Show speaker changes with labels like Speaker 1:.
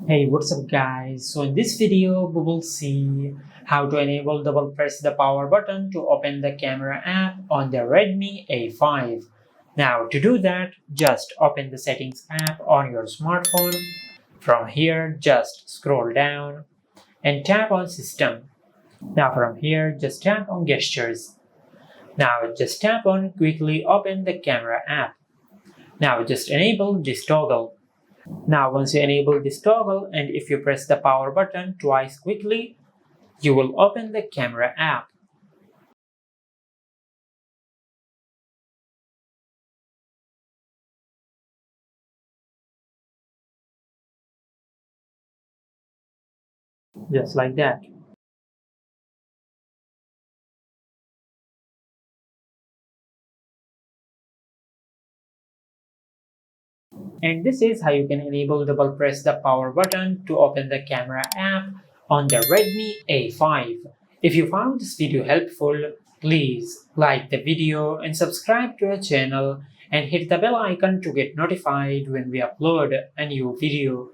Speaker 1: Hey, what's up guys? So in this video we will see how to enable double press the power button to open the camera app on the Redmi A5. Now to do that, just open the settings app on your smartphone. From here, just scroll down and tap on system. Now from here, just tap on gestures. Now just tap on quickly open the camera app. Now just enable this toggle. Now once you enable this toggle and if you press the power button twice quickly, you will open the camera app. Just like that. And this is how you can enable double press the power button to open the camera app on the Redmi A5. If you found this video helpful, please like the video and subscribe to our channel and hit the bell icon to get notified when we upload a new video.